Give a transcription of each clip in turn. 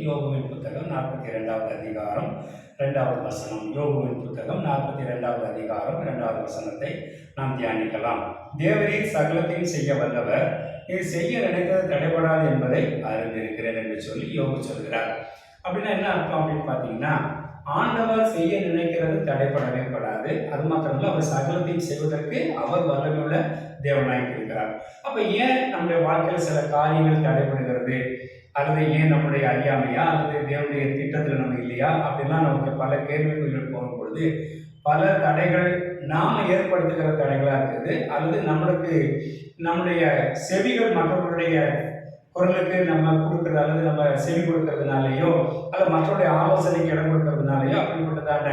யோபுவின் புத்தகம் 42வது அதிகாரம் 2வது வசனம். யோபுவின் புத்தகம் 42வது அதிகாரம் 2வது வசனத்தை நாம் தியானிக்கலாம். தேவரீர் சகலத்தையும் செய்ய வல்லவர், நீர் செய்ய நினைத்தது தடைபடாது என்பதை அறிந்திருக்கிறேன் என்று சொல்லி யோபு சொல்கிறார். அப்படின்னா என்ன அர்த்தம் அப்படின்னு பார்த்தீங்கன்னா, ஆண்டவர் செய்ய நினைக்கிறது தடைபடவே படாது. அது மாத்திரமல்ல, அவர் சகலத்தையும் செய்வதற்கு அவர் வல்லமையுள்ள தேவனாய் இருக்கிறார். அப்ப ஏன் நம்முடைய வாழ்க்கையில சில காரியங்கள் தடைபடுகிறது, அல்லது ஏன் நம்முடைய அறியாமையா, அல்லது தேவனுடைய திட்டத்தில் நம்ம இல்லையா, அப்படிலாம் நமக்கு பல கேள்விகள் போகும் பொழுது பல தடைகள் நாம ஏற்படுத்துகிற தடைகளா இருக்குது, அல்லது நம்முடைய செவிகள் மற்றவர்களுடைய குரலுக்கு நம்ம கொடுக்கறது, அல்லது நம்ம செவி கொடுக்கறதுனாலையோ, அல்லது மற்றவருடைய ஆலோசனைக்கு இடம் கொடுக்கறதுனாலையோ அப்படிப்பட்டதான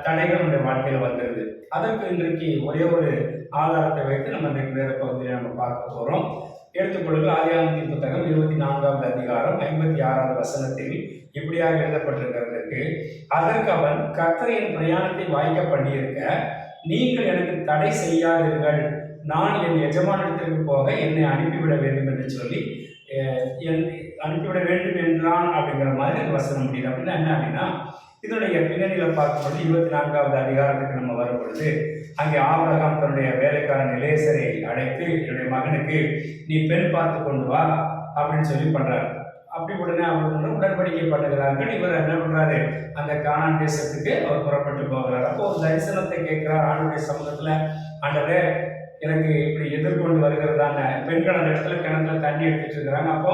தடைகள் நம்முடைய வாழ்க்கையில வந்துடுது. அதற்கு இன்றைக்கு ஒரே ஒரு ஆதாரத்தை வைத்து நம்ம இன்றைக்கு வேற பகுதியில் நம்ம பார்க்க போறோம். எடுத்துக்கொள்ளுங்கள். ஆதியாகமத்தின் புத்தகம் 24வது அதிகாரம் 56வது வசனத்தில் இப்படியாக எழுதப்பட்டிருக்கிறதுக்கு, அதற்கு அவன், கர்த்தரின் பிரயாணத்தை வாய்க்க பண்ணியிருக்க நீங்கள் எனக்கு தடை செய்யாதீர்கள், நான் என் எஜமானிடத்திற்கு போக என்னை அனுப்பிவிட வேண்டும் என்று சொல்லி அனுப்பிவிட வேண்டும் என்றான் அப்படிங்கிற மாதிரி அந்த வசனம் முடியுது. அப்படின்னா என்ன அப்படின்னா, இதனுடைய பின்னணியில் பார்க்கும்பொழுது 24வது அதிகாரத்துக்கு நம்ம வரும்பொழுது அங்கே ஆபிரகாம் தன்னுடைய வேலைக்காரன் எலேசரை அழைத்து, என்னுடைய மகனுக்கு நீ பெண் பார்த்து கொண்டு வா அப்படின்னு சொல்லி பண்றாரு. அப்படி உடனே அவர்கள் உடன்படிக்கை பண்ணுகிறார்கள். இவர் என்ன பண்றாரு, அந்த கானான் தேசத்துக்கு அவர் புறப்பட்டு போகிறார். அப்போ ஒரு தரிசனத்தை கேட்கிறார் ஆண்டுடைய சமூகத்துல. ஆண்டவரே, எனக்கு இப்படி எதிர்கொண்டு வருகிறதான பெண்கள் அந்த இடத்துல கிணத்துல தண்ணி எடுத்துட்டு இருக்கிறாங்க. அப்போ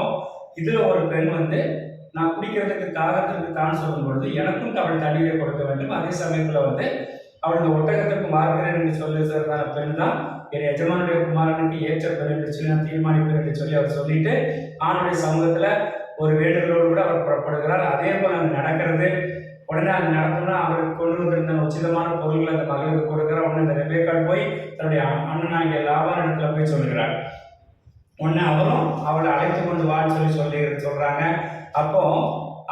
இதுல ஒரு பெண் நான் குடிக்கிறதுக்கு தாகத்திற்கு தான் சொல்லும் பொழுது எனக்கும் அவள் தண்ணீரை கொடுக்க வேண்டும். அதே சமயத்துல அவள் இந்த ஒட்டகத்திற்கு மாறுகிறேன் என்று சொல்லுகிறதான பெண் தான் என் எஜமானுடைய குமாரனுக்கு ஏற்ற பெண் என்று சொல்லி நான் தீர்மானிப்பேன் என்று சொல்லி அவர் சொல்லிட்டு ஆணுடைய சமூகத்துல ஒரு வேண்டுகளோடு கூட அவர் புறப்படுகிறார். அதே போல அங்கே நடக்கிறது. உடனே அங்கே நடத்தோம்னா அவருக்கு கொண்டு வந்திருந்த உச்சிதமான பொருள்களை அந்த மகளுக்கு கொடுக்கிறார். உடனே இந்த ரெபேக்காள் போய் தன்னுடைய அண்ணன் இங்கே லாபான் இடத்துல போய் சொல்லுகிறார். உடனே அவரும் அவளை அழைத்து கொண்டு வான்னு சொல்றாங்க. அப்போ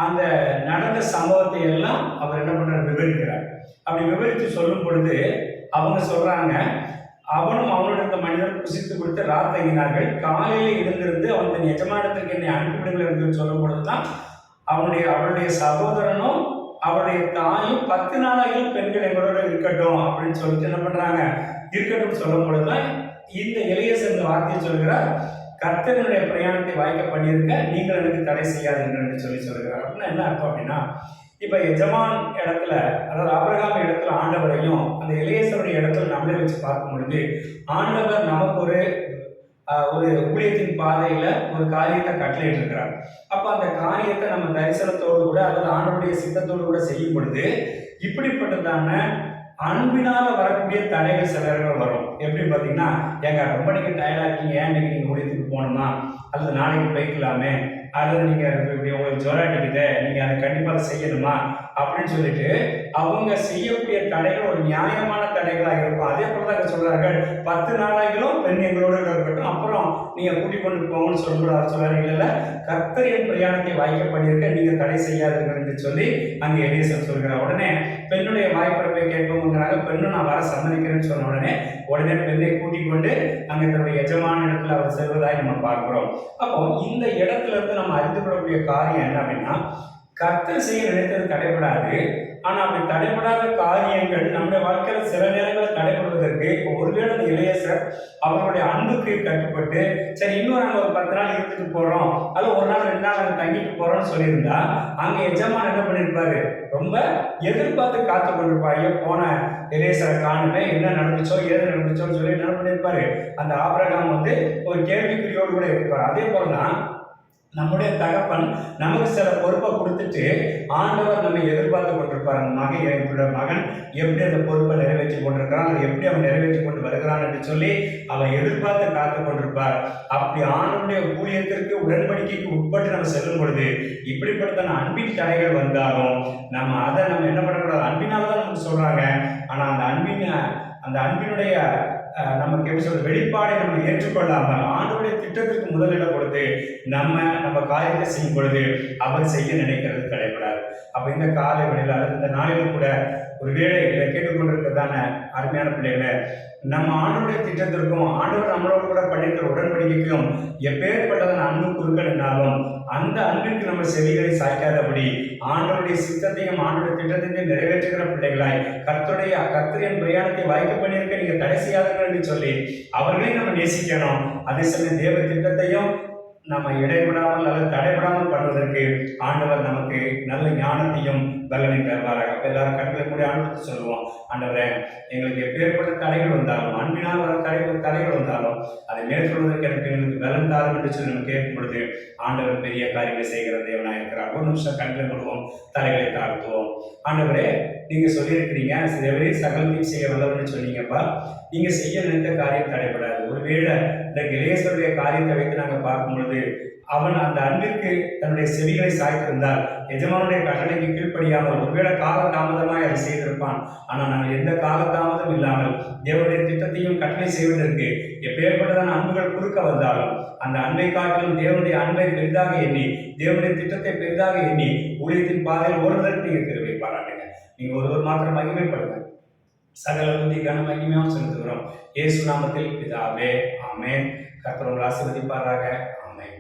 அந்த நடந்த சம்பவத்தை எல்லாம் அவர் என்ன பண்றாரு, விவரிக்கிறார். அப்படி விவரித்து சொல்லும் பொழுது அவங்க சொல்றாங்க, அவனும் அவனுடைய மனிதன் புசித்து கொடுத்து ராத்தங்கினார்கள். காலையில் இருந்திருந்து அவன் தன் எஜமானத்திற்கு என்னை அனுப்பிவிடுங்கள் என்று சொல்லும் பொழுதுதான் அவளுடைய சகோதரனும் அவருடைய தாயும் 10 நாளைகள் பெண்கள் எங்களோட இருக்கட்டும் அப்படின்னு சொல்லிட்டு என்ன பண்றாங்க, இருக்கட்டும் சொல்லும் பொழுதுதான் இந்த எலியேசர் இந்த வார்த்தையை சொல்கிறார், கர்த்தனுடைய பிரயாணத்தை வாய்க்க பண்ணியிருக்க நீங்கள் எனக்கு தடை செய்யாதீர்கள் என்று சொல்லுகிறார். அப்படின்னா என்ன அர்த்தம் அப்படின்னா, இப்ப எஜமான் இடத்துல, அதாவது ஆபிரகாம் இடத்துல ஆண்டவரையும் அந்த எலியேசருடைய இடத்துல நம்மளே வச்சு பார்க்கும் பொழுது ஆண்டவர் நமக்கு ஒரு ஊழியத்தின் பாதையில ஒரு காரியத்தை கட்டளையிட்டு இருக்கிறார். அப்ப அந்த காரியத்தை நம்ம தரிசனத்தோடு கூட அல்லது ஆண்டவருடைய சித்தத்தோடு கூட செய்யும் பொழுது இப்படிப்பட்டதான அன்பினால வரக்கூடிய தடைகள் சில இடங்கள் வரும். எப்படி பார்த்தீங்கன்னா, ஏங்க ரொம்ப நீங்க டயர்டா இருக்கீங்க, ஏன் இன்னைக்கு நீங்க ஊழியத்துக்கு போகணுமா, அல்லது நாளைக்கு போய்க்கலாமே, அல்லது நீங்க இப்படி உங்களுக்கு ஜொரம் அடிக்குது, நீங்க அதை கண்டிப்பா அதை செய்யணுமா அப்படின்னு சொல்லிட்டு அவங்க செய்யக்கூடிய தடைகள் ஒரு நியாயமான தடைகளாக இருக்கும். அதே போலதான் சொல்றார்கள், 10 நாளாகிலும் பெண் எங்களோட இருக்கட்டும், அப்புறம் நீங்க கூட்டிக் கொண்டு போங்கன்னு சொல்றாரு. இல்ல, கர்த்தர் என் பிரயாணத்தை வாய்க்க பண்ணியிருக்க, நீங்க தடை செய்யாதீர்கள் என்று சொல்லி அங்கே எலியேசர் சொல்கிறார். உடனே பெண்ணுடைய வாய்ப்பை கேட்போங்கிறாங்க. பெண்ணு நான் வர சம்மதிக்கிறேன்னு சொன்ன உடனே பெண்ணை கூட்டிக் கொண்டு அங்கே தன்னுடைய எஜமான இடத்துல அவர் செல்வதாய் நம்ம பார்க்கிறோம். அப்போ இந்த இடத்துல இருந்து நம்ம அறிந்து கொள்ளக்கூடிய காரியம் என்ன அப்படின்னா, கர்த்தர் செய்ய நினைத்தது தடைபடாது. ஆனா அப்படி தடைபடாத காரியங்கள் நம்முடைய வாழ்க்கையில சில நேரங்களில் தடைபடுவதற்கு ஒருவேளை எலியேசர் அவர்களுடைய அன்புக்கு கட்டுப்பட்டு, சரி இன்னும் நாங்கள் ஒரு 10 நாள் இருந்துட்டு போறோம், அல்ல ஒரு நாள் 2 நாள் நாங்கள் தங்கிட்டு போறோம்னு சொல்லியிருந்தா அங்க எஜமான் என்ன பண்ணிருப்பாரு, ரொம்ப எதிர்பார்த்து காத்து கொண்டிருப்பா. ஐயோ, போன எலியேசரை காணுமே, என்ன நடந்துச்சோ ஏது நடந்துச்சோன்னு சொல்லி என்ன பண்ணிருப்பாரு, அந்த ஆபிரகாம் ஒரு கேள்விக்குறியோடு கூட இருப்பார். அதே போலதான் நம்முடைய தகப்பன் நமக்கு சில பொறுப்பை கொடுத்துட்டு ஆண்டவர் நம்ம எதிர்பார்த்து கொண்டிருப்பார். அந்த மகன் எப்படி அந்த பொறுப்பை நிறைவேற்றி கொண்டிருக்கிறான், அதை எப்படி அவன் நிறைவேற்றி கொண்டு வருகிறான் என்று சொல்லி அவன் எதிர்பார்த்து காத்து கொண்டிருப்பார். அப்படி ஆண்டவருடைய ஊழியத்திற்கு உடன்படிக்கைக்கு உட்பட்டு நம்ம செல்லும் பொழுது இப்படிப்பட்ட அன்பின் தடைகள் வந்தாலும் அதை என்ன பண்ணக்கூடாது, அன்பினால்தான் நமக்கு சொல்றாங்க. ஆனா அந்த அன்பினுடைய நமக்கு எப்படி சொல்ற வெளிப்பாடை நம்ம ஏற்றுக்கொள்ளாமல் ஆண்டவருடைய திட்டத்திற்கு முதலிடம் கொடுத்து நம்ம காரியத்தை செய்யும் பொழுது அவர் செய்ய நினைக்கிறது தடைபடாது. அப்ப இந்த காலை வேளையில அல்லது இந்த நாளிலும் கூட ஒருவேளை இதை கேட்டுக்கொண்டிருக்கிறதான அருமையான பிள்ளைகளை, நம்ம ஆண்டவருடைய திட்டத்திற்கும் ஆண்டவர் நம்மளோடு கூட பண்ணியிருக்கிற உடன்படிக்கைக்கும் எப்பேற்பட்டதான அன்பு குறுக்கள் என்னாலும் அந்த அன்பிற்கு நம்ம செவிகளை சாய்க்காதபடி ஆண்டவருடைய சித்தத்தையும் ஆண்டவருடைய திட்டத்தையும் நிறைவேற்றுகிற பிள்ளைகளாய் கர்த்தரின் பிரயாணத்தை வாய்க்க பண்ணியிருக்க நீங்க தடை செய்யாதீர்கள் என்று சொல்லி அவர்களையும் நம்ம நேசிக்கணும். அதே சமயம் தேவ திட்டத்தையும் நம்ம இடைவிடாமல் அல்லது தடைபடாமல் பண்ணுவதற்கு ஆண்டவர் நமக்கு நல்ல ஞானத்தையும் பலனையும் தருவாராக. அப்ப எல்லாரும் கண்களை கூட ஆண்டவருக்கு சொல்லுவோம், ஆண்டவரே எங்களுக்கு எப்பேற்பட்ட தடைகள் வந்தாலும் அன்பினால் வர தடைகள் வந்தாலும் அதை மேற்கொள்வதற்கு எங்களுக்கு பலன் தாரும் என்று சொல்லி நம்ம கேட்கும் பொழுது ஆண்டவர் பெரிய காரியங்களை செய்கிற தேவனாக இருக்கிறார். ஒரு நிமிஷம் கண்களை மூடுவோம், தலைகளை தாழ்த்துவோம். ஆண்டவரே, நீங்க சொல்லியிருக்கிறீங்க தேவரீர் சகலத்தையும் செய்ய வல்லவர்னு சொன்னீங்கப்பா. நீங்க செய்ய நினைத்த காரியம் தடைபடாது. ஒருவேளை இந்த இளையசருடைய காரியத்தை வைத்து நாங்கள் பார்க்கும் பொழுது அவன் அந்த அன்பிற்கு தன்னுடைய செவிகளை சாய்த்திருந்தால் எஜமானுடைய கட்டளைக்கு கீழ்ப்படியாமல் ஒருவேளை கால தாமதமாய் அதை செய்திருப்பான். ஆனால் நாங்கள் எந்த கால தாமதம் இல்லாமல் தேவனுடைய திட்டத்தையும் கட்டளை செய்வதற்கு எப்பேற்பட்டதான அன்புகள் குறுக்க வந்தாலும் அந்த அன்பை காட்டிலும் தேவனுடைய அன்பை பெரிதாக எண்ணி தேவனுடைய திட்டத்தை பெரிதாக எண்ணி ஊழியத்தின் பாதையில் ஓடுவதற்கு நீங்க கிருபை பாராட்டுங்க. நீங்க ஒருவர் மாத்திரம் மகிமைப்படுங்க. சகல புத்தி கன மகிமையாகவும் செலுத்துகிறோம். இயேசு நாமத்தில் பிதாவே, ஆமென். கர்த்தர் உங்களை ஆசீர்வதிப்பாராக. ஆமென்.